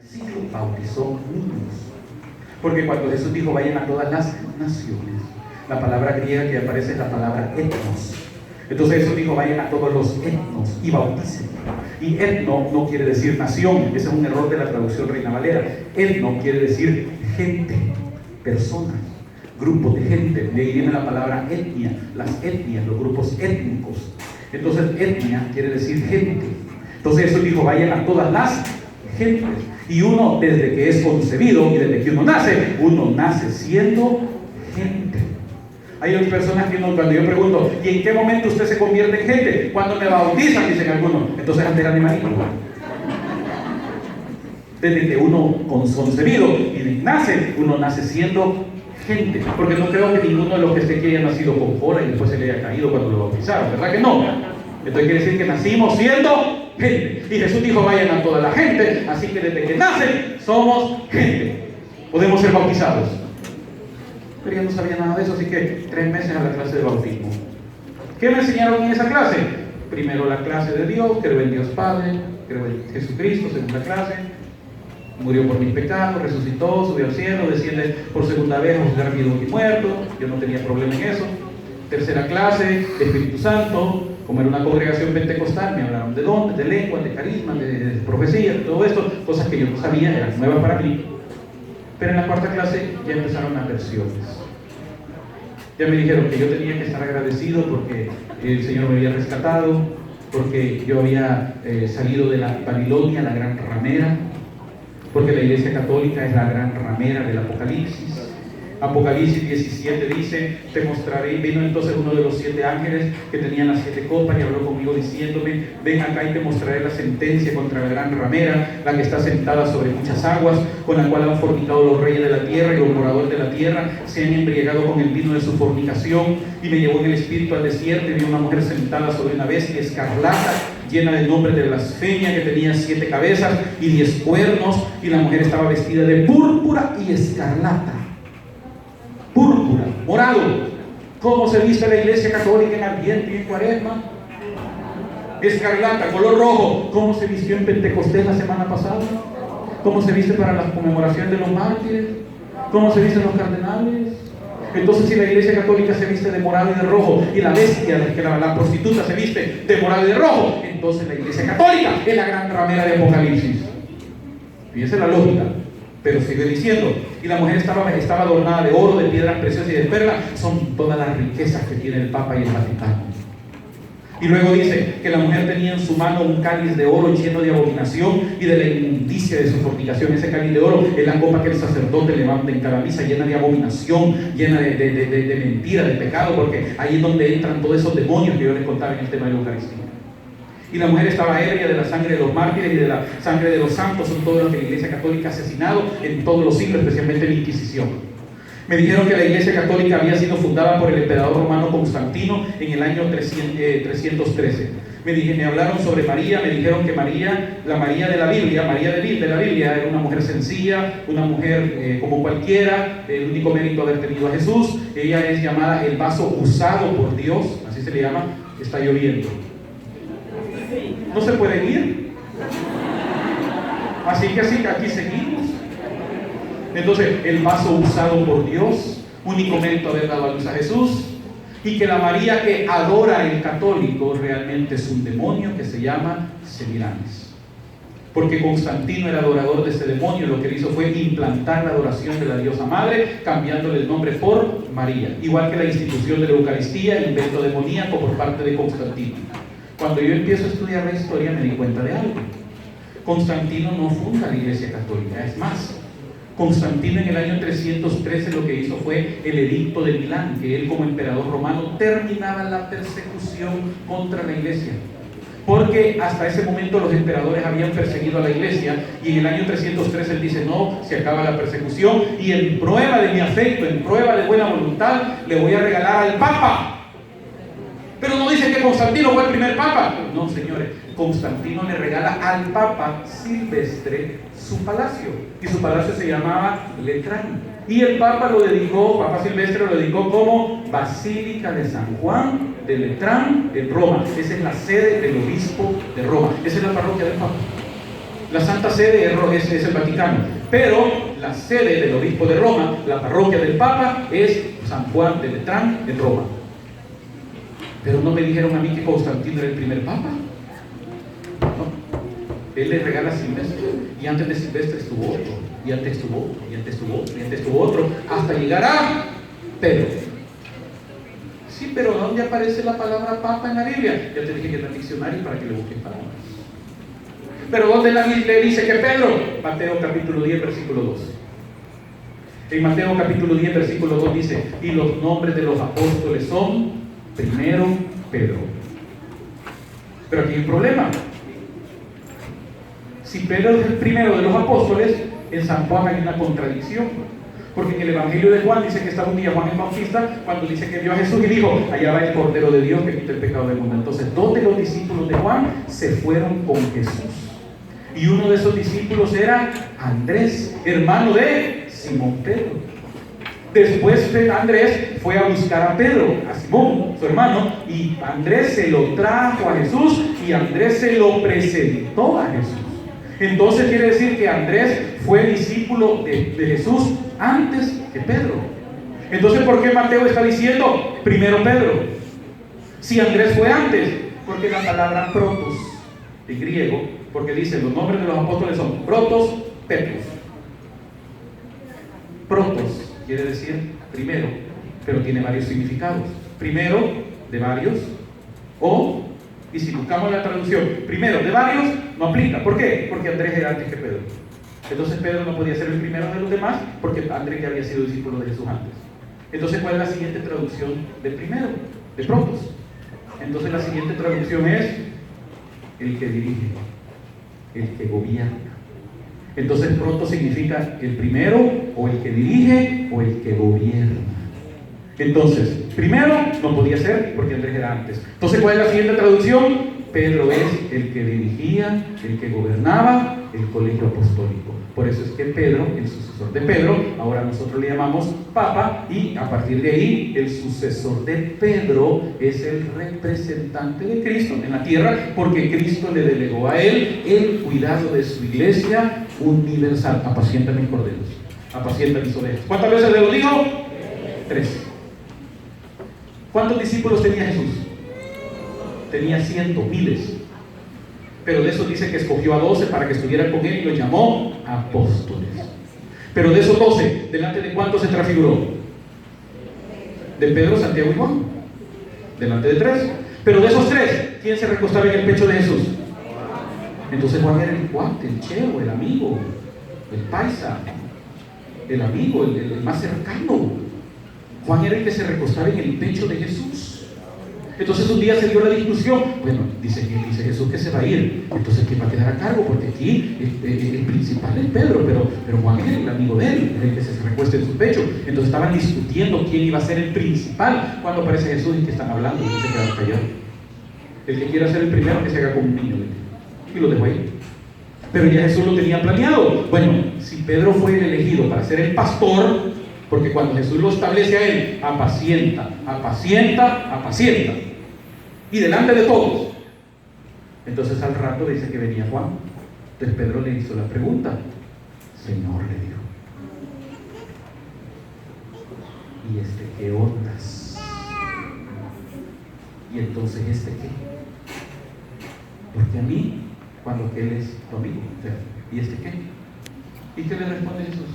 Sí, bautizó niños. Porque cuando Jesús dijo vayan a todas las naciones, la palabra griega que aparece es la palabra etnos. Entonces Jesús dijo vayan a todos los etnos y bauticen. Y etno no quiere decir nación, ese es un error de la traducción Reina Valera. Etno quiere decir gente, personas, grupos de gente. De ahí viene la palabra etnia, las etnias, los grupos étnicos. Entonces etnia quiere decir gente. Entonces Jesús dijo vayan a todas las gentes. Y uno desde que es concebido y desde que uno nace siendo gente. Hay otras personas que cuando yo pregunto, ¿y en qué momento usted se convierte en gente? Cuando me bautizan, dicen algunos. Entonces antes era animalito. Desde que uno concebido y nace, uno nace siendo gente. Porque no creo que ninguno de los que esté aquí haya nacido con cola y después se le haya caído cuando lo bautizaron, ¿verdad que no? Entonces quiere decir que nacimos siendo gente. Y Jesús dijo vayan a toda la gente. Así que desde que nacen somos gente. Podemos ser bautizados. Pero yo no sabía nada de eso, así que 3 meses a la clase de bautismo. ¿Qué me enseñaron en esa clase? Primero la clase de Dios, creo en Dios Padre, creo en Jesucristo. Segunda clase, murió por mis pecados, resucitó, subió al cielo, desciende por segunda vez a juzgar vivos y muertos. Yo no tenía problema en eso. Tercera clase, Espíritu Santo. Como era una congregación pentecostal, me hablaron de dones, de lenguas, de carismas, de profecías, de todo esto, cosas que yo no sabía, eran nuevas para mí. Pero en la cuarta clase ya empezaron las versiones. Ya me dijeron que yo tenía que estar agradecido porque el Señor me había rescatado, porque yo había salido de la Babilonia, la gran ramera, porque la Iglesia Católica es la gran ramera del Apocalipsis. Apocalipsis 17 dice, te mostraré, vino entonces uno de los 7 ángeles que tenían las 7 copas y habló conmigo diciéndome, ven acá y te mostraré la sentencia contra la gran ramera, la que está sentada sobre muchas aguas, con la cual han fornicado los reyes de la tierra y los moradores de la tierra, se han embriagado con el vino de su fornicación. Y me llevó en el espíritu al desierto y vi una mujer sentada sobre una bestia escarlata, llena de nombres de blasfemia, que tenía 7 cabezas y 10 cuernos, y la mujer estaba vestida de púrpura y escarlata. Púrpura, morado. ¿Cómo se viste la Iglesia Católica en Adviento y en Cuaresma? Escarlata, color rojo. ¿Cómo se vistió en Pentecostés la semana pasada? ¿Cómo se viste para la conmemoración de los mártires? ¿Cómo se visten los cardenales? Entonces, si la Iglesia Católica se viste de morado y de rojo, y la bestia, la prostituta, se viste de morado y de rojo, entonces la Iglesia Católica es la gran ramera de Apocalipsis. Fíjense la lógica. Pero sigue diciendo, y la mujer estaba adornada de oro, de piedras preciosas y de perlas. Son todas las riquezas que tiene el Papa y el Vaticano. Y luego dice que la mujer tenía en su mano un cáliz de oro lleno de abominación y de la inmundicia de su fornicación. Ese cáliz de oro es la copa que el sacerdote levanta en cada misa, llena de abominación, llena de mentira, de pecado, porque ahí es donde entran todos esos demonios que yo les contaba en el tema de la Eucaristía. Y la mujer estaba ebria de la sangre de los mártires y de la sangre de los santos. Son todos los que la Iglesia Católica ha asesinado en todos los siglos, especialmente en la Inquisición. Me dijeron que la Iglesia Católica había sido fundada por el emperador romano Constantino en el año 313. Me hablaron sobre María, me dijeron que María, la María de la Biblia, era una mujer sencilla, una mujer como cualquiera, el único mérito haber tenido a Jesús. Ella es llamada el vaso usado por Dios, así se le llama. Está lloviendo. No se pueden ir. Así que aquí seguimos. Entonces, el vaso usado por Dios, único mérito haber dado a luz a Jesús. Y que la María que adora el católico realmente es un demonio que se llama Semiramis. Porque Constantino era adorador de ese demonio. Lo que él hizo fue implantar la adoración de la diosa madre, cambiándole el nombre por María. Igual que la institución de la Eucaristía, invento demoníaco por parte de Constantino. Cuando yo empiezo a estudiar la historia me di cuenta de algo. Constantino no funda la Iglesia Católica. Es más, Constantino en el año 313 lo que hizo fue el edicto de Milán, que él como emperador romano terminaba la persecución contra la Iglesia. Porque hasta ese momento los emperadores habían perseguido a la Iglesia, y en el año 313 él dice, no, se acaba la persecución, y en prueba de mi afecto, en prueba de buena voluntad, le voy a regalar al Papa. Pero no dice que Constantino fue el primer Papa. No, señores, Constantino le regala al Papa Silvestre su palacio, y su palacio se llamaba Letrán, y el Papa Papa Silvestre lo dedicó como Basílica de San Juan de Letrán en Roma. Esa es la sede del obispo de Roma, esa es la parroquia del Papa. La Santa Sede es el Vaticano, pero la sede del obispo de Roma, la parroquia del Papa, es San Juan de Letrán en Roma. Pero no me dijeron a mí que Constantino era el primer Papa. No. Él le regala a Silvestre, y antes de Silvestre estuvo otro, y antes estuvo otro, y antes estuvo otro, y antes estuvo otro, hasta llegar a Pedro. Sí, pero ¿dónde aparece la palabra Papa en la Biblia? Ya te dije que está en el diccionario para que le busques palabras. Pero ¿dónde la Biblia dice que Pedro? Mateo capítulo 10, versículo 2. En Mateo capítulo 10, versículo 2 dice: y los nombres de los apóstoles son, primero, Pedro. Pero aquí hay un problema. Si Pedro es el primero de los apóstoles, en San Juan hay una contradicción. Porque en el Evangelio de Juan dice que estaba un día Juan el Bautista cuando dice que vio a Jesús y dijo: allá va el Cordero de Dios que quita el pecado del mundo. Entonces, dos de los discípulos de Juan se fueron con Jesús. Y uno de esos discípulos era Andrés, hermano de Simón Pedro. Después Andrés fue a buscar a Pedro, a Simón, su hermano, y Andrés se lo trajo a Jesús y Andrés se lo presentó a Jesús. Entonces quiere decir que Andrés fue discípulo de Jesús antes que Pedro. Entonces, ¿por qué Mateo está diciendo primero Pedro? Si Andrés fue antes, porque la palabra protos en griego, porque dice los nombres de los apóstoles son protos, Petrus. Protos quiere decir primero, pero tiene varios significados. Primero de varios, y si buscamos la traducción, primero de varios, no aplica. ¿Por qué? Porque Andrés era antes que Pedro. Entonces Pedro no podía ser el primero de los demás, porque Andrés ya había sido discípulo de Jesús antes. Entonces, ¿cuál es la siguiente traducción de primero? De protos. Entonces la siguiente traducción es el que dirige, el que gobierna. Entonces proto significa el primero, o el que dirige, o el que gobierna. Entonces, primero no podía ser porque Andrés era antes. Entonces, ¿cuál es la siguiente traducción? Pedro es el que dirigía, el que gobernaba el colegio apostólico. Por eso es que Pedro, el sucesor de Pedro, ahora nosotros le llamamos Papa, y a partir de ahí el sucesor de Pedro es el representante de Cristo en la tierra, porque Cristo le delegó a él el cuidado de su iglesia universal. Apacienta mis corderos, apacienta mis ovejas. ¿Cuántas veces le lo digo? 3. ¿Cuántos discípulos tenía Jesús? Tenía cientos, miles. Pero de esos dice que escogió a 12 para que estuvieran con él y los llamó apóstoles. Pero de esos 12, ¿delante de cuántos se transfiguró? De Pedro, Santiago y Juan. Delante de 3. Pero de esos 3, ¿quién se recostaba en el pecho de Jesús? Entonces Juan era el cuate, el chero, el amigo, el paisa, el amigo, el más cercano. Juan era el que se recostaba en el pecho de Jesús. Entonces un día se dio la discusión. Bueno, dice Jesús que se va a ir. Entonces, ¿quién va a quedar a cargo? Porque aquí el principal es Pedro, pero Juan es el amigo de él, el que se recuesta en su pecho. Entonces estaban discutiendo quién iba a ser el principal. Cuando aparece Jesús y que están hablando, y se quedan callados. El que quiera ser el primero, que se haga como un niño. Y lo dejó ahí. Pero ya Jesús lo tenía planeado. Bueno, si Pedro fue el elegido para ser el pastor, porque cuando Jesús lo establece a él, apacienta, apacienta, apacienta, y delante de todos. Entonces al rato dice que venía Juan. Entonces Pedro le hizo la pregunta. Señor, le dijo, ¿y este qué ondas? ¿Y entonces este qué? Porque a mí, cuando él es tu amigo, ¿y este qué? ¿Y qué le responde Jesús?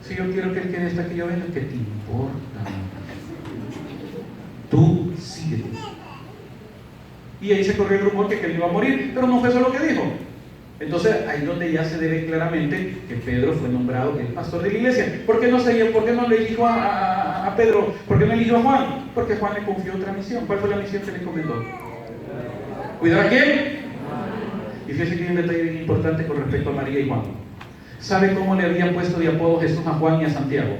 Si yo quiero que él quede hasta que yo venga, ¿qué te importa? Tú síguete. Y ahí se corrió el rumor que él iba a morir, pero no fue eso lo que dijo. Entonces ahí es donde ya se ve claramente que Pedro fue nombrado el pastor de la iglesia. ¿Por qué no le eligió a Pedro? ¿Por qué no eligió a Juan? Porque Juan le confió otra misión. ¿Cuál fue la misión que le encomendó? ¿Cuidar a quién? Y fíjense que hay un detalle bien importante con respecto a María y Juan. ¿Sabe cómo le habían puesto de apodo Jesús a Juan y a Santiago?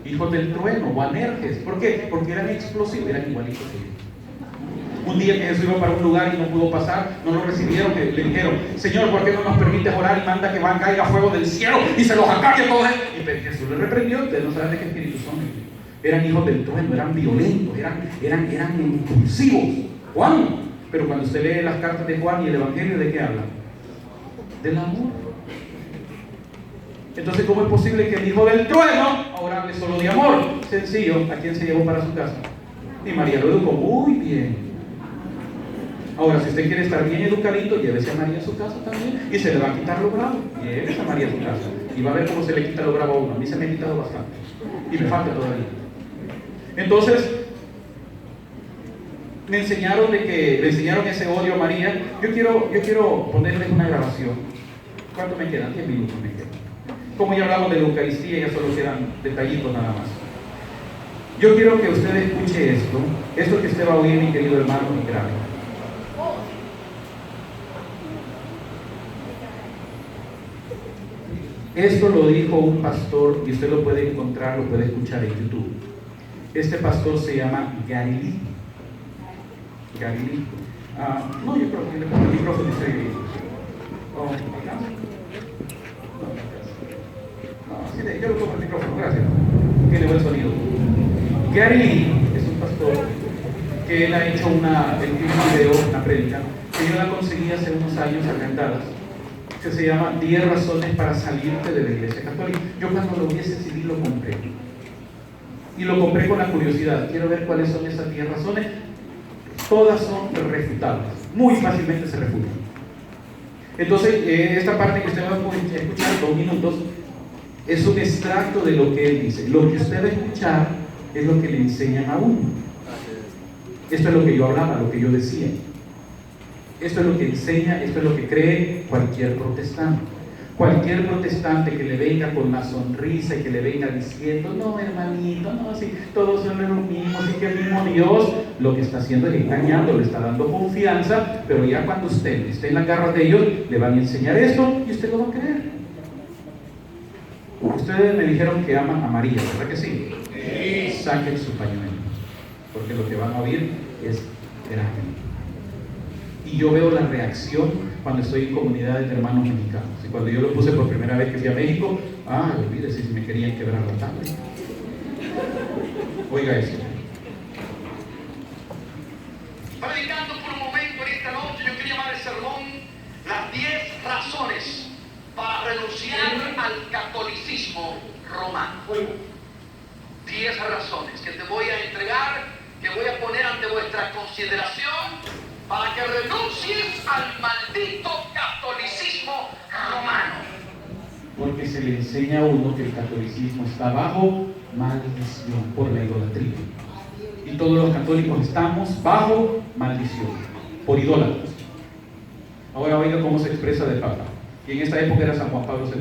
Hijos del trueno, o Anerges. ¿Por qué? Porque eran explosivos, eran igualitos que ellos. Un día que Jesús iba para un lugar y no pudo pasar, no lo recibieron, le dijeron: Señor, ¿por qué no nos permites orar y manda que caiga fuego del cielo y se los acabe a todos? Y Jesús les reprendió. Ustedes no saben de qué espíritu son. Eran hijos del trueno, eran violentos, eran impulsivos. Juan, pero cuando usted lee las cartas de Juan y el Evangelio, ¿de qué habla? del amor. Entonces, ¿cómo es posible que el hijo del trueno ahora hable solo de amor? Sencillo, ¿a quién se llevó para su casa? Y María lo educó muy bien. Ahora, si usted quiere estar bien educadito, llévese a María a su casa también y se le va a quitar lo bravo. Llévese a María a su casa y va a ver cómo se le quita lo bravo a uno. A mí se me ha quitado bastante y me falta todavía. Entonces, le enseñaron ese odio a María. Yo quiero ponerles una grabación. ¿Cuánto me quedan? 10 minutos me quedan. Como ya hablamos de la Eucaristía, ya solo quedan detallitos nada más. Yo quiero que usted escuche esto que usted va a oír, mi querido hermano, y grave. Esto lo dijo un pastor, y usted lo puede encontrar, lo puede escuchar en YouTube. Este pastor se llama Gary Lee. No, yo creo que le pongo el micrófono y se... Sí, yo le pongo el micrófono, gracias. Tiene buen sonido. Gary Lee es un pastor que él ha hecho un video, una prédica, que yo la conseguí hace unos años acá en Dallas, que se llama 10 razones para salirte de la Iglesia Católica. Yo cuando lo vi ese CD lo compré. Y lo compré con la curiosidad. Quiero ver cuáles son esas 10 razones. Todas son refutables. Muy fácilmente se refutan. Entonces, esta parte que usted va a escuchar, 2 minutos, es un extracto de lo que él dice. Lo que usted va a escuchar es lo que le enseñan a uno. Esto es lo que yo hablaba, lo que yo decía. Esto es lo que enseña, esto es lo que cree cualquier protestante. Cualquier protestante que le venga con la sonrisa y que le venga diciendo, no hermanito, no, si todos son los mismos, y que el mismo Dios, lo que está haciendo es engañando, le está dando confianza, pero ya cuando usted esté en la garra de ellos, le van a enseñar esto y usted lo va a creer. Ustedes me dijeron que aman a María, ¿verdad que sí? Sí. Saquen su pañuelo, porque lo que van a oír es grave. Y yo veo la reacción cuando estoy en comunidades de hermanos mexicanos. Y cuando yo lo puse por primera vez que fui a México, olvídese si me querían quebrar la tabla. Oiga esto. Predicando por un momento en esta noche, yo quería llamar el sermón las 10 razones para renunciar al catolicismo romano. 10 razones que te voy a entregar, que voy a poner ante vuestra consideración para que renuncies al maldito catolicismo romano. Porque se le enseña a uno que el catolicismo está bajo maldición por la idolatría. Y todos los católicos estamos bajo maldición por idólatras. Ahora oiga cómo se expresa del Papa. Y en esta época era San Juan Pablo II.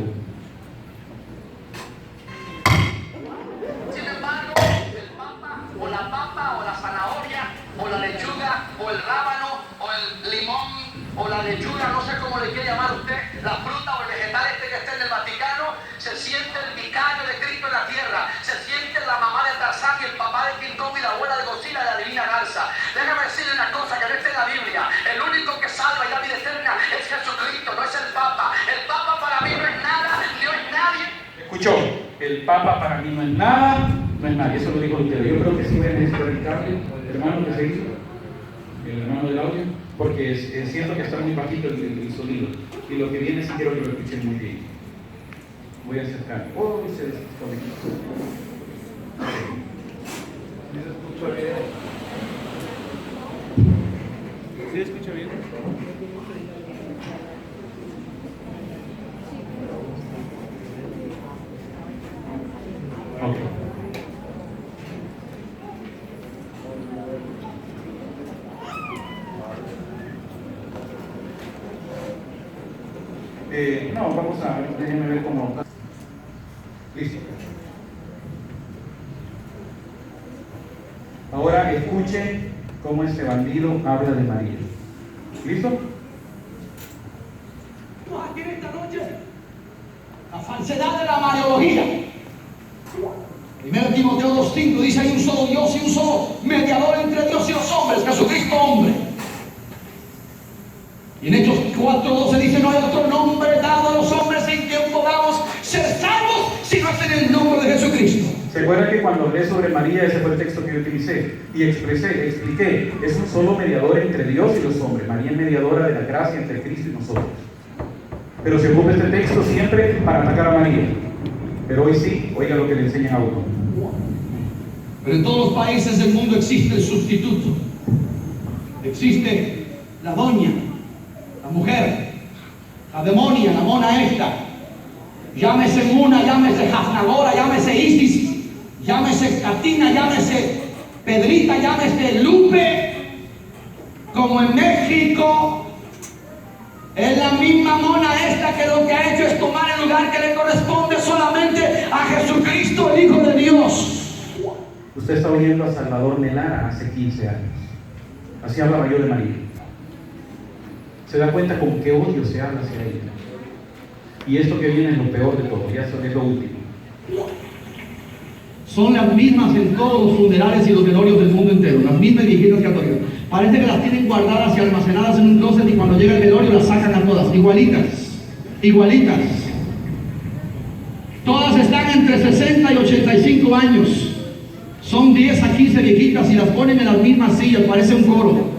Sin embargo, el papa, o la papa, o la zanahoria, o la lechuga, o el rábano, o el limón, o la lechuga, no sé cómo le quiere llamar usted, la fruta o el vegetal que está en el Vaticano, se siente el vicario de Cristo en la tierra, se siente la mamá de Tarzán y el papá de King Kong y la abuela de Godzilla y la divina Garza. Déjame decirle una cosa que no está en la Biblia: el único que salva y da vida eterna es Jesucristo, no es el Papa. El Papa para mí no es nada, no es nadie. ¿Escuchó? El Papa para mí no es nada, no es nadie. Eso lo dijo Lutero. Yo creo que sí me necesito el cable, hermano, que se hizo, el hermano del audio, porque siento que está muy bajito el sonido. Y lo que viene sí quiero que lo escuchen muy bien. Voy a acercar. Se desconectó. ¿Se escucha bien? ¿Sí escucha bien? Ok. No, vamos a ver, déjenme ver cómo. Listo. Ahora escuchen cómo este bandido habla de María. ¿Listo? Aquí en esta noche, la falsedad de la mariología. 1 Timoteo 2:5 dice: hay un solo Dios y un solo mediador entre Dios y los hombres, Jesucristo hombre. Y en Hechos 4:12 dice: no hay otro nombre dado a los hombres en quien podamos ser salvos si no es en el nombre de Jesucristo. ¿Se acuerdan que cuando hablé sobre María, ese fue el texto que yo utilicé y expliqué? Es un solo mediador entre Dios y los hombres. María es mediadora de la gracia entre Cristo y nosotros. Pero se ocupa este texto siempre para atacar a María. Pero hoy sí, oiga lo que le enseñan a uno. Pero en todos los países del mundo existe el sustituto. Existe la doña, la mujer, la demonia, la mona esta. Llámese Muna, llámese Jafnagora, llámese Isis, llámese Catina, llámese Pedrita, llámese Lupe. Como en México, es la misma mona esta que lo que ha hecho es tomar el lugar que le corresponde solamente a Jesucristo, el Hijo de Dios. Usted está oyendo a Salvador Melara hace 15 años. Así hablaba yo de María. Se da cuenta con qué odio se habla hacia ella. Y esto que viene es lo peor de todo, ya eso es lo último. Son las mismas en todos los funerales y los velorios del mundo entero, las mismas viejitas católicas. Parece que las tienen guardadas y almacenadas en un closet y cuando llega el velorio las sacan a todas, igualitas, igualitas. Todas están entre 60 y 85 años. Son 10 a 15 viejitas y las ponen en las mismas sillas, parece un coro.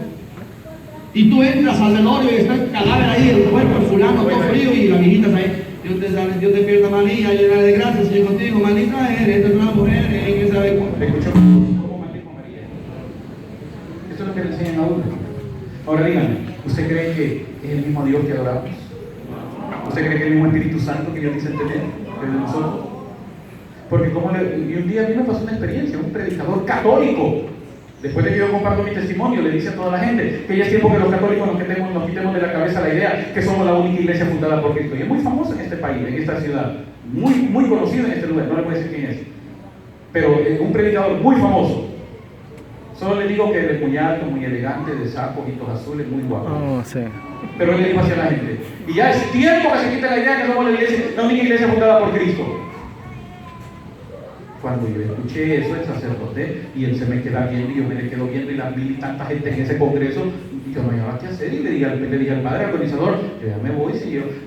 Y tú entras al velorio y está el cadáver ahí, el cuerpo, el fulano, todo frío y las viejitas ahí. Dios te pierda María, llena de gracia, Señor contigo, maldita eres, esta es una mujer, que sabe cuál. ¿Le escuchó cómo maldijo a María? Eso es lo que le enseñan a uno. Ahora díganme, ¿usted cree que es el mismo Dios que adoramos? ¿Usted cree que es el mismo Espíritu Santo que Dios dice tener que de nosotros? Porque y un día a mí me pasó una experiencia, un predicador católico, después de que yo comparto mi testimonio, le dice a toda la gente que ya es tiempo que los católicos nos quitemos de la cabeza la idea que somos la única iglesia fundada por Cristo. Y es muy famoso en este país, en esta ciudad, muy conocido en este lugar, no le voy a decir quién es, pero un predicador muy famoso. Solo le digo que de muy alto, muy elegante, de saco, ojitos azules, muy guapo. Oh, sí. Pero él le dijo hacia la gente, y ya es tiempo que se quite la idea que somos la única iglesia fundada por Cristo. Cuando yo escuché eso, el sacerdote, y él se me queda viendo, y yo me le quedo viendo, y la vi tanta gente en ese congreso, y yo no había qué hacer, y le dije al padre organizador, yo ya me voy,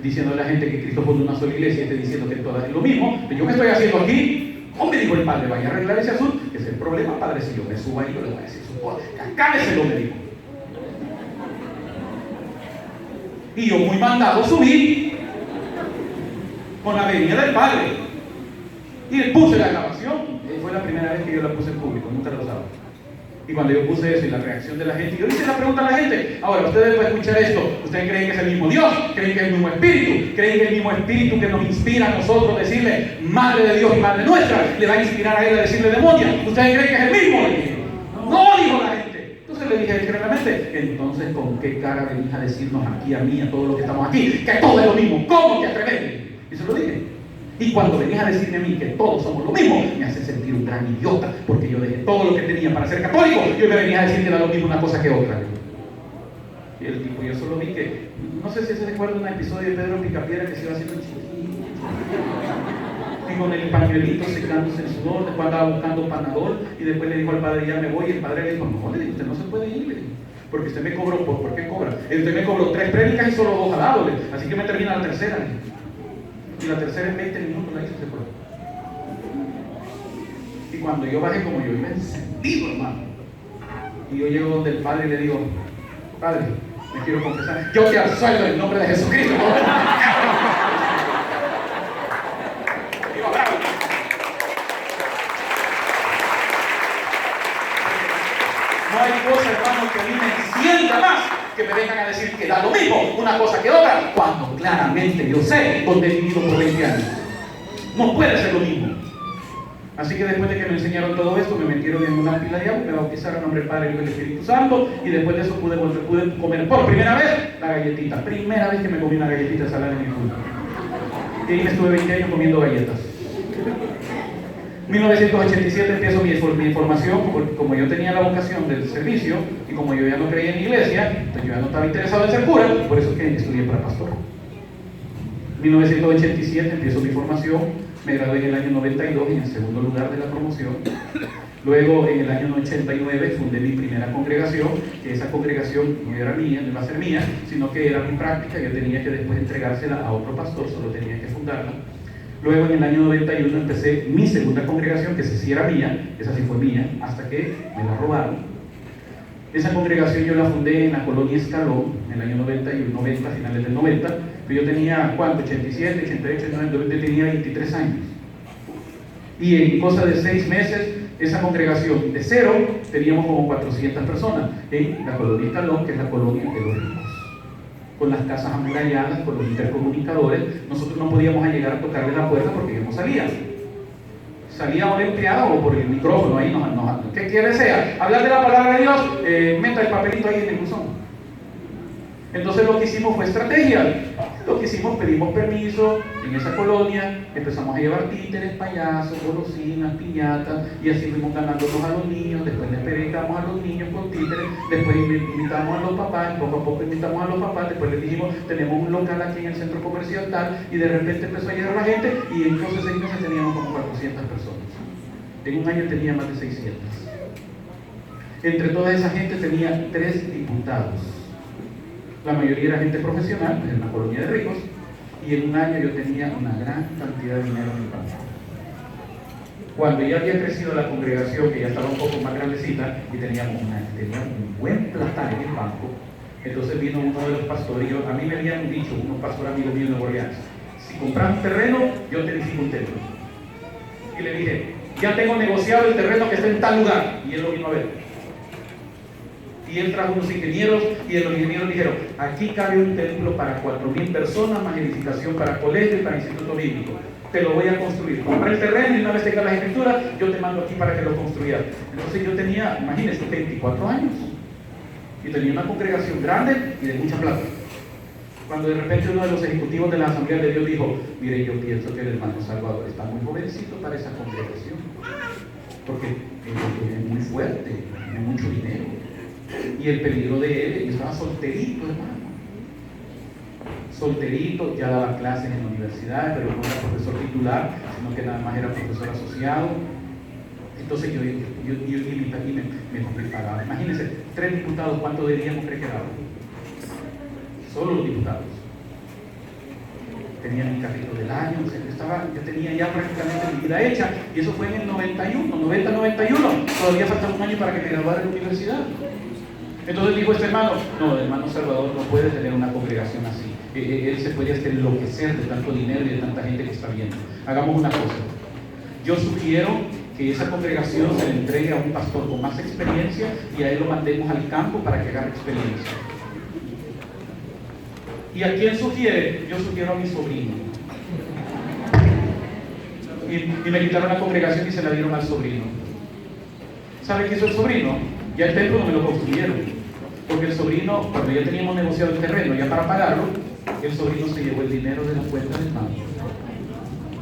diciéndole a la gente que Cristo fundó una sola iglesia, y esté diciendo que todas es lo mismo, yo qué estoy haciendo aquí. Hombre, dijo el padre, vaya a arreglar ese asunto, que es el problema, padre, si yo me subo ahí, yo le voy a decir su cosa, acábeselo, me dijo. Y yo muy mandado subí con la venida del padre. Y le puse la grabación, fue la primera vez que yo la puse en público, nunca lo usaba. Y cuando yo puse eso y la reacción de la gente, yo hice la pregunta a la gente, ahora ustedes pueden escuchar esto, ¿ustedes creen que es el mismo Dios? ¿Creen que es el mismo Espíritu? ¿Creen que el mismo Espíritu que nos inspira a nosotros decirle Madre de Dios y Madre nuestra, le va a inspirar a él a decirle demonia? ¿Ustedes creen que es el mismo? Le dije, no, dijo la gente. Entonces le dije claramente, entonces ¿con qué cara venís a decirnos aquí a mí, a todos los que estamos aquí, que todo es lo mismo? ¿Cómo te atreves? Y se lo dije. Y cuando venís a decirme a mí que todos somos lo mismo, me hace sentir un gran idiota, porque yo dejé todo lo que tenía para ser católico, y me venía a decir que era lo mismo una cosa que otra. Y el tipo, yo solo vi que, no sé si se recuerda un episodio de Pedro Picapiedra que se iba haciendo chiquito, y con el pañuelito secándose el sudor, después andaba buscando Panadol, y después le dijo al padre, ya me voy, y el padre le dijo, no, le dijo, usted no se puede ir, le dijo, porque usted me cobró, ¿por qué cobra? Usted me cobró 3 prédicas y solo 2 ha dado, así que me termina la tercera, le dijo. Y la tercera en 20 minutos la hizo, se fue. Y cuando yo bajé, como yo iba encendido, hermano, y yo llego donde el padre y le digo, padre, me quiero confesar, yo te absuelvo en el nombre de Jesucristo. Digo, bravo. No hay cosa, hermano, que a mí me encienda más que me vengan a decir que da lo mismo una cosa que otra, cuando claramente yo sé dónde he vivido por 20 años. No puede ser lo mismo. Así que después de que me enseñaron todo esto, me metieron en una pila de agua, me bautizaron en nombre del Padre, Hijo y del Espíritu Santo, y después de eso pude comer por primera vez la galletita. Primera vez que me comí una galletita salada en mi vida. Y ahí me estuve 20 años comiendo galletas. 1987 empiezo mi formación, como yo tenía la vocación del servicio y como yo ya no creía en iglesia, entonces yo ya no estaba interesado en ser cura, por eso es que estudié para pastor. 1987 empiezo mi formación, me gradué en el año 92 en el segundo lugar de la promoción. Luego en el año 89 fundé mi primera congregación, que esa congregación no era mía, no iba a ser mía, sino que era mi práctica, yo tenía que después entregársela a otro pastor, solo tenía que fundarla. Luego en el año 91 empecé mi segunda congregación, que sí era mía, esa sí fue mía, hasta que me la robaron. Esa congregación yo la fundé en la colonia Escalón, en el año 90, finales del 90, Pero yo tenía, ¿cuánto? 87, 88, 90, yo tenía 23 años. Y en cosa de 6 meses, esa congregación de cero, teníamos como 400 personas en la colonia Escalón, que es la colonia de los ricos. Con las casas amuralladas, con los intercomunicadores, nosotros no podíamos llegar a tocarle la puerta porque ellos no salían. Salía un empleado o por el micrófono, ahí ¿qué quiere sea? Hablar de la palabra de Dios, meta el papelito ahí en el buzón. Entonces lo que hicimos fue estrategia. Lo que hicimos, pedimos permiso en esa colonia, empezamos a llevar títeres, payasos, golosinas, piñatas, y así fuimos ganándonos a los niños. Después les predicamos a los niños con títeres, después invitamos a los papás, poco a poco invitamos a los papás, después les dijimos, tenemos un local aquí en el centro comercial tal, y de repente empezó a llegar la gente, y entonces 6 meses teníamos como 400 personas. En un año tenía más de 600. Entre toda esa gente tenía 3 diputados. La mayoría era gente profesional, en una colonia de ricos, y en un año yo tenía una gran cantidad de dinero en el banco. Cuando ya había crecido la congregación, que ya estaba un poco más grandecita, y teníamos un buen platal en el banco, entonces vino uno de los pastores, a mí me habían dicho, unos pastores amigos míos de Nueva Orleans, si compras un terreno, yo te edifico un templo. Y le dije, ya tengo negociado el terreno que está en tal lugar, y él lo vino a ver. Y él trajo unos ingenieros, y los ingenieros dijeron, aquí cabe un templo para 4.000 personas, más edificación para colegio y para instituto bíblico. Te lo voy a construir. Compré el terreno y una vez tenga las escrituras, yo te mando aquí para que lo construyas. Entonces yo tenía, imagínense, 24 años. Y tenía una congregación grande y de mucha plata. Cuando de repente uno de los ejecutivos de la Asamblea de Dios dijo, mire, yo pienso que el hermano Salvador está muy jovencito para esa congregación. Porque es muy fuerte, tiene mucho dinero. Y el peligro de él, estaba solterito, hermano. Solterito, ya daba clases en la universidad, pero no era profesor titular, sino que nada más era profesor asociado. Entonces yo me preparaba. Imagínense, 3 diputados, ¿cuánto deberíamos creer que daban? Solo los diputados. Tenían mi capítulo del año, o sea, yo tenía ya prácticamente mi vida hecha, y eso fue en el 91, 90-91. Todavía falta un año para que me graduara en la universidad. Entonces dijo este hermano, no, el hermano Salvador no puede tener una congregación así. Él se puede hasta enloquecer de tanto dinero y de tanta gente que está viendo. Hagamos una cosa. Yo sugiero que esa congregación se le entregue a un pastor con más experiencia y a él lo mandemos al campo para que agarre experiencia. ¿Y a quién sugiere? Yo sugiero a mi sobrino. Y me quitaron la congregación y se la dieron al sobrino. ¿Sabe qué hizo el sobrino? Ya el templo no me lo construyeron. Porque el sobrino, cuando ya teníamos negociado el terreno, ya para pagarlo, el sobrino se llevó el dinero de la cuenta del banco,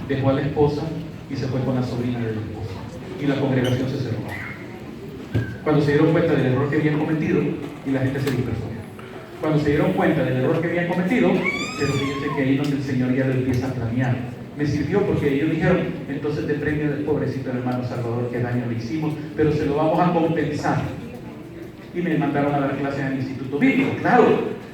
dejó a la esposa y se fue con la sobrina del esposo. Y la congregación se cerró. Cuando se dieron cuenta del error que habían cometido, y la gente se dispersó. Cuando se dieron cuenta del error que habían cometido, pero fíjense que ahí es donde el Señor ya lo empieza a planear. Me sirvió porque ellos dijeron, entonces de premio del pobrecito hermano Salvador, que daño le hicimos, pero se lo vamos a compensar. Y me mandaron a dar clases en el Instituto Bíblico. Claro,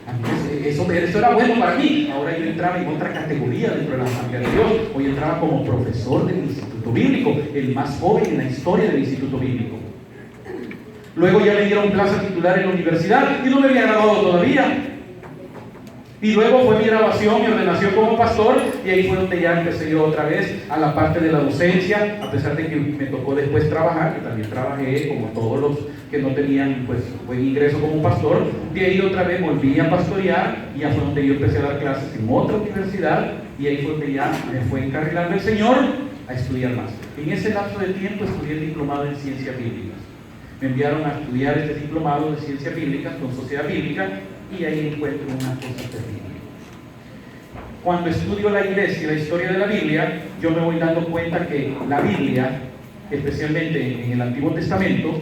a mí eso era bueno para mí. Ahora yo entraba en otra categoría dentro de la Asamblea de Dios. Hoy entraba como profesor del Instituto Bíblico, el más joven en la historia del Instituto Bíblico. Luego ya me dieron plaza titular en la universidad y no me había graduado todavía. Y luego fue mi graduación, mi ordenación como pastor, y ahí fue donde ya empecé yo otra vez a la parte de la docencia, a pesar de que me tocó después trabajar, que también trabajé como todos los que no tenían pues buen ingreso como pastor. De ahí otra vez volví a pastorear, y ya fue donde yo empecé a dar clases en otra universidad, y ahí fue donde ya me fue encarrilando el Señor a estudiar más. En ese lapso de tiempo estudié el diplomado en Ciencias Bíblicas. Me enviaron a estudiar este diplomado de Ciencias Bíblicas con Sociedad Bíblica, y ahí encuentro una cosa terrible. Cuando estudio la iglesia y la historia de la Biblia, yo me voy dando cuenta que la Biblia, especialmente en el Antiguo Testamento,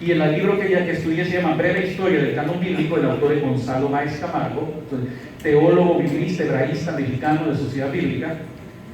y en el libro que estudié se llama Breve Historia del Canon Bíblico, el autor es Gonzalo Báez Camargo, teólogo, biblista, hebraísta, mexicano de Sociedad Bíblica.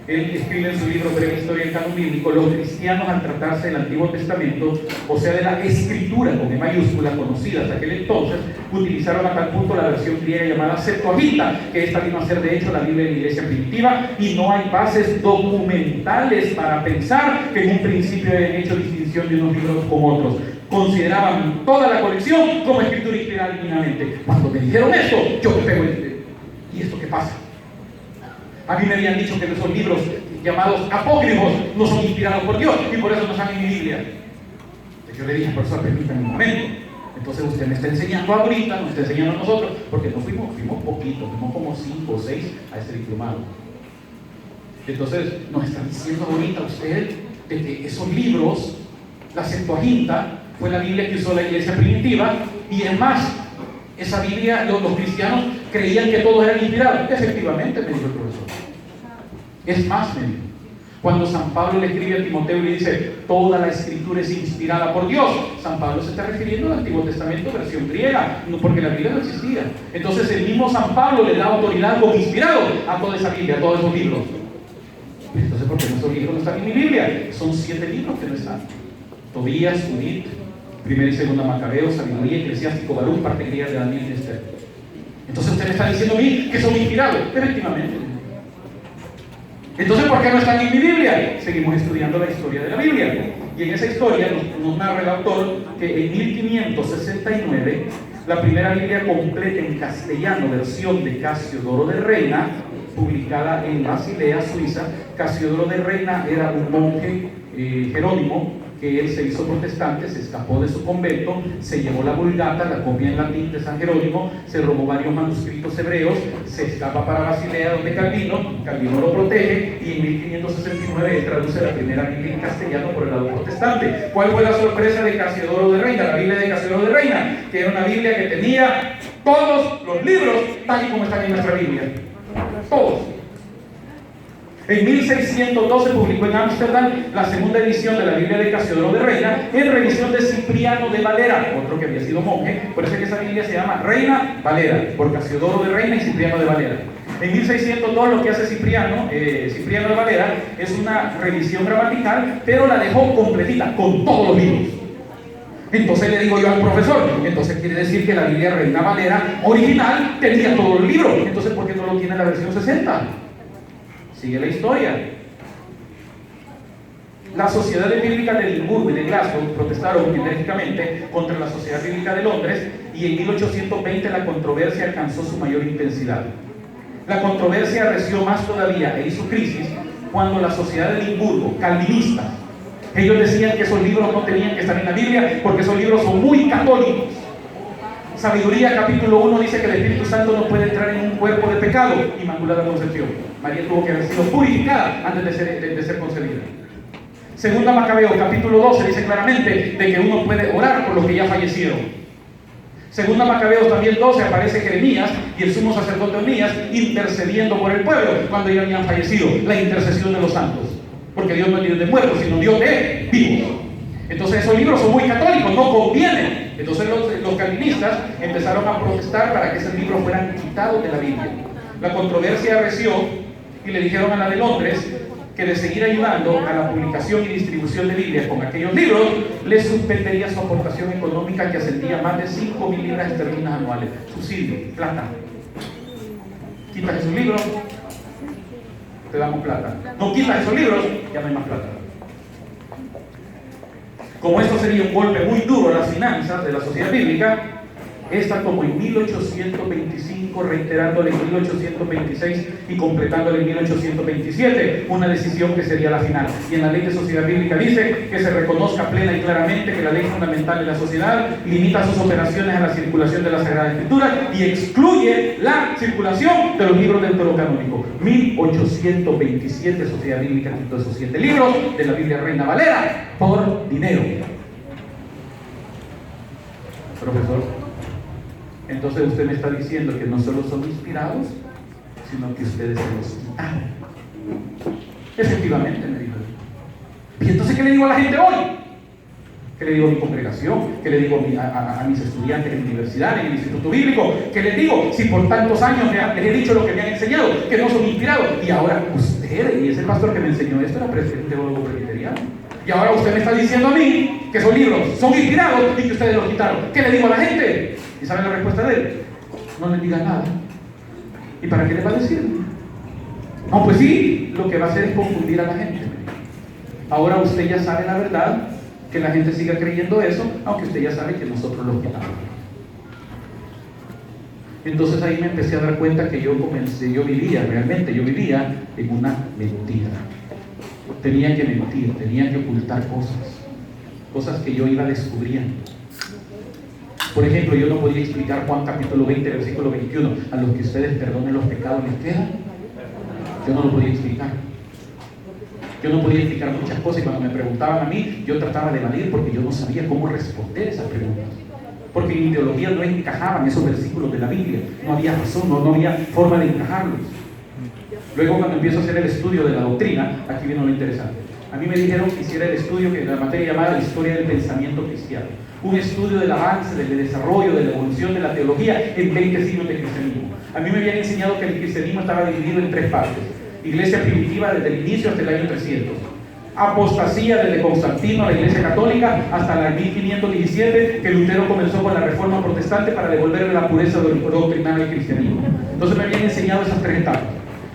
Él escribe en su libro Breve Historia del Canon Bíblico, los cristianos al tratarse del Antiguo Testamento, o sea de la escritura con E mayúscula conocida hasta aquel entonces, utilizaron a tal punto la versión griega llamada Septuaginta, que esta vino a ser de hecho la Biblia de la iglesia primitiva, y no hay bases documentales para pensar que en un principio habían hecho distinción de unos libros con otros. Consideraban toda la colección como escritura inspirada divinamente. Cuando me dijeron eso, yo me pego ¿y esto qué pasa? A mí me habían dicho que esos libros llamados apócrifos no son inspirados por Dios y por eso no están en mi Biblia. Yo le dije, profesor, permítame un momento. Entonces usted me está enseñando ahorita, nos está enseñando a nosotros, porque no fuimos poquito, fuimos como 5 o 6 a ese diplomado. Entonces nos está diciendo ahorita usted de que esos libros, la Septuaginta, fue la Biblia que usó la iglesia primitiva, y es más, esa Biblia, los cristianos creían que todos eran inspirados. Efectivamente, me dijo el profesor. Es más, me dijo, cuando San Pablo le escribe a Timoteo y le dice, toda la escritura es inspirada por Dios, San Pablo se está refiriendo al Antiguo Testamento versión griega, no, porque la Biblia no existía. Entonces el mismo San Pablo le da autoridad como inspirado a toda esa Biblia, a todos esos libros. Entonces, ¿por qué esos libros no están en mi Biblia? Son 7 libros que no están. Tobías, Judith, Primera y Segunda Macabeos, Sabiduría, Eclesiástico, Baruch, parte griega de Daniel y Esther. Entonces usted me está diciendo a mí que son inspirados. Efectivamente. Entonces, ¿por qué no están en mi Biblia? Seguimos estudiando la historia de la Biblia. Y en esa historia nos narra el autor que en 1569 la primera Biblia completa en castellano, versión de Casiodoro de Reina, publicada en Basilea, Suiza. Casiodoro de Reina era un monje jerónimo, que él se hizo protestante, se escapó de su convento, se llevó la Vulgata, la copia en latín de San Jerónimo, se robó varios manuscritos hebreos, se escapa para Basilea donde Calvino lo protege, y en 1569 él traduce la primera Biblia en castellano por el lado protestante. ¿Cuál fue la sorpresa de Casiodoro de Reina? La Biblia de Casiodoro de Reina, que era una Biblia que tenía todos los libros tal y como están en nuestra Biblia. Todos. En 1612 publicó en Ámsterdam la segunda edición de la Biblia de Casiodoro de Reina, en revisión de Cipriano de Valera, otro que había sido monje. Por eso es que esa Biblia se llama Reina Valera, por Casiodoro de Reina y Cipriano de Valera. En 1602 lo que hace Cipriano de Valera es una revisión gramatical, pero la dejó completita, con todos los libros. Entonces le digo yo al profesor, entonces quiere decir que la Biblia Reina Valera original tenía todos los libros. Entonces, ¿por qué no lo tiene la versión 60? Sigue la historia. Las sociedades bíblicas de Edimburgo y de Glasgow protestaron enérgicamente contra la Sociedad Bíblica de Londres, y en 1820 la controversia alcanzó su mayor intensidad. La controversia arreció más todavía e hizo crisis cuando la Sociedad de Edimburgo, calvinistas, ellos decían que esos libros no tenían que estar en la Biblia porque esos libros son muy católicos. Sabiduría capítulo 1 dice que el Espíritu Santo no puede entrar en un cuerpo de pecado. Inmaculada Concepción, María tuvo que haber sido purificada antes de ser concebida. Segunda Macabeos capítulo 12 dice claramente de que uno puede orar por los que ya fallecieron. Segunda Macabeos también 12 aparece Jeremías y el sumo sacerdote Onías intercediendo por el pueblo cuando ya habían fallecido. La intercesión de los santos, porque Dios no es Dios de muertos, sino Dios de vivos. Entonces esos libros son muy católicos, no convienen. Entonces los calvinistas empezaron a protestar para que esos libros fueran quitados de la Biblia. La controversia arreció y le dijeron a la de Londres que de seguir ayudando a la publicación y distribución de Biblias con aquellos libros, les suspendería su aportación económica, que ascendía a más de 5.000 libras esterlinas anuales. Subsidio, plata. Quitas esos libros, te damos plata. No quitas esos libros, ya no hay más plata. Como esto sería un golpe muy duro a las finanzas de la sociedad bíblica, esta, como en 1825, reiterándole en 1826 y completándole en 1827, una decisión que sería la final. Y en la ley de sociedad bíblica dice que se reconozca plena y claramente que la ley fundamental de la sociedad limita sus operaciones a la circulación de la Sagrada Escritura y excluye la circulación de los libros deuterocanónicos. 1827, sociedad bíblica quitó esos 7 libros de la Biblia Reina Valera por dinero. Profesor, entonces usted me está diciendo que no solo son inspirados, sino que ustedes se los quitaron. Efectivamente, me dijo. ¿Y entonces qué le digo a la gente hoy? ¿Qué le digo a mi congregación? ¿Qué le digo a mis estudiantes en mi universidad, en el instituto bíblico? ¿Qué les digo? Si por tantos años les he dicho lo que me han enseñado, que no son inspirados, y ahora usted, y ese pastor que me enseñó esto era presidente teólogo presbiteriano, y ahora usted me está diciendo a mí que esos libros son inspirados y que ustedes los quitaron. ¿Qué le digo a la gente? ¿Y saben la respuesta de él? No les diga nada. ¿Y para qué les va a decir? No, pues sí, lo que va a hacer es confundir a la gente. Ahora usted ya sabe la verdad, que la gente siga creyendo eso, aunque usted ya sabe que nosotros los quitamos. Entonces ahí me empecé a dar cuenta que yo vivía en una mentira. Tenía que mentir, tenía que ocultar cosas que yo iba descubriendo. Por ejemplo, yo no podía explicar Juan capítulo 20, versículo 21, a los que ustedes perdonen los pecados les quedan. Yo no lo podía explicar. Yo no podía explicar muchas cosas y cuando me preguntaban a mí, yo trataba de evadir porque yo no sabía cómo responder esas preguntas. Porque en mi teología no encajaban esos versículos de la Biblia. No había razón, no había forma de encajarlos. Luego cuando empiezo a hacer el estudio de la doctrina, aquí viene lo interesante. A mí me dijeron que hiciera el estudio de la materia llamada Historia del Pensamiento Cristiano. Un estudio del avance, del desarrollo, de la evolución de la teología en 20 siglos de cristianismo. A mí me habían enseñado que el cristianismo estaba dividido en 3 partes. Iglesia primitiva desde el inicio hasta el año 300. Apostasía desde Constantino a la Iglesia Católica hasta el 1517, que Lutero comenzó con la Reforma Protestante para devolverle la pureza doctrinal al cristianismo. Entonces me habían enseñado esas 3 etapas.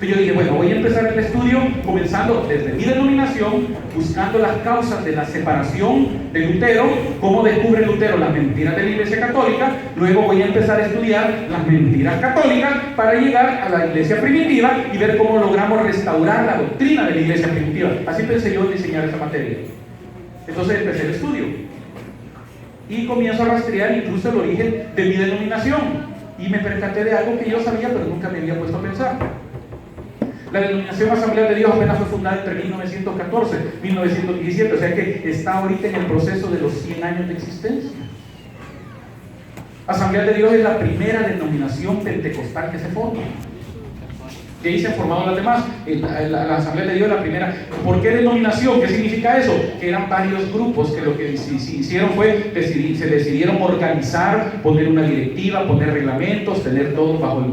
Entonces yo dije, bueno, voy a empezar el estudio comenzando desde mi denominación, buscando las causas de la separación de Lutero, cómo descubre Lutero las mentiras de la Iglesia Católica. Luego voy a empezar a estudiar las mentiras católicas para llegar a la Iglesia primitiva y ver cómo logramos restaurar la doctrina de la Iglesia primitiva. Así pensé yo en diseñar esa materia. Entonces empecé el estudio y comienzo a rastrear incluso el origen de mi denominación y me percaté de algo que yo sabía pero nunca me había puesto a pensar. La denominación Asamblea de Dios apenas fue fundada entre 1914 y 1917, o sea que está ahorita en el proceso de los 100 años de existencia. Asamblea de Dios es la primera denominación pentecostal que se forma. De ahí se han formado las demás. La Asamblea de Dios es la primera. ¿Por qué denominación? ¿Qué significa eso? Que eran varios grupos que lo que hicieron fue se decidieron organizar, poner una directiva, poner reglamentos, tener todos bajo el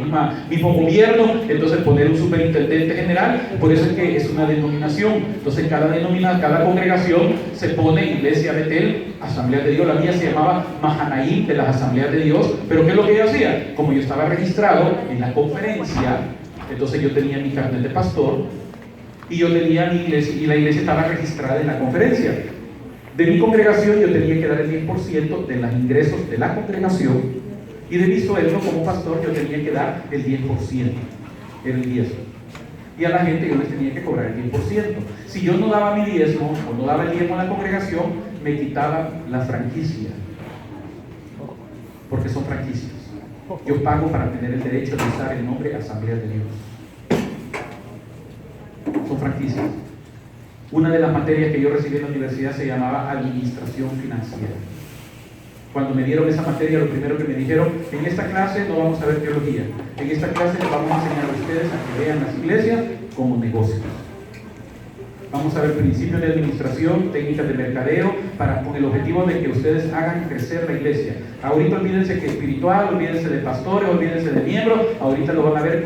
mismo gobierno, entonces poner un superintendente general. Por eso es que es una denominación. Entonces cada congregación se pone Iglesia Betel, Asamblea de Dios. La mía se llamaba Mahanaim de las Asambleas de Dios. Pero ¿qué es lo que yo hacía? Como yo estaba registrado en la conferencia, entonces yo tenía mi carnet de pastor y yo tenía mi iglesia y la iglesia estaba registrada en la conferencia. De mi congregación yo tenía que dar el 10% de los ingresos de la congregación y de mi sueldo como pastor yo tenía que dar el 10%, era el diezmo. Y a la gente yo les tenía que cobrar el 10%. Si yo no daba mi diezmo o no daba el diezmo a la congregación, me quitaban la franquicia, porque son franquicias. Yo pago para tener el derecho de usar el nombre Asamblea de Dios. Son franquicias. Una de las materias que yo recibí en la universidad se llamaba Administración Financiera. Cuando me dieron esa materia, lo primero que me dijeron, en esta clase no vamos a ver teología, en esta clase les vamos a enseñar a ustedes a que vean las iglesias como negocios. Vamos a ver principios de administración, técnicas de mercadeo, con el objetivo de que ustedes hagan crecer la iglesia. Ahorita olvídense que espiritual, olvídense de pastores, olvídense de miembros, ahorita lo van a ver